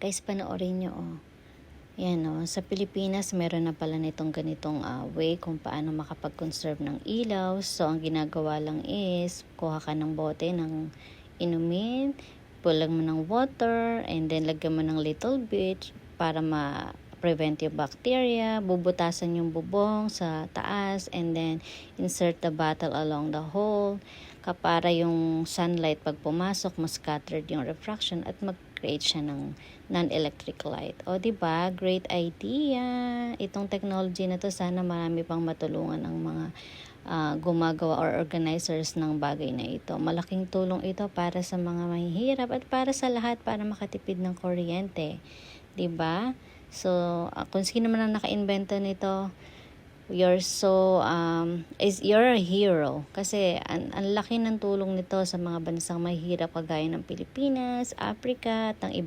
Guys, panoorin nyo, oh. Yan, oh. Sa Pilipinas, meron na pala nitong ganitong way kung paano makapag-conserve ng ilaw. So, ang ginagawa lang is, kuha ka ng bote ng inumin, pulang mo ng water, and then lagyan mo ng little bit para prevent yung bacteria, bubutasan yung bubong sa taas, and then insert the bottle along the hole para yung sunlight pag pumasok, mas scattered yung refraction at mag-create siya ng non-electric light. O diba? Great idea! Itong technology na to, sana marami pang matulungan ang mga gumagawa or organizers ng bagay na ito. Malaking tulong ito para sa mga mahihirap at para sa lahat para makatipid ng kuryente. Diba? So, kung sino man ang naka-invento nito, you're a hero. Kasi ang laki ng tulong nito sa mga bansang mahihirap kagaya ng Pilipinas, Africa, at ang iba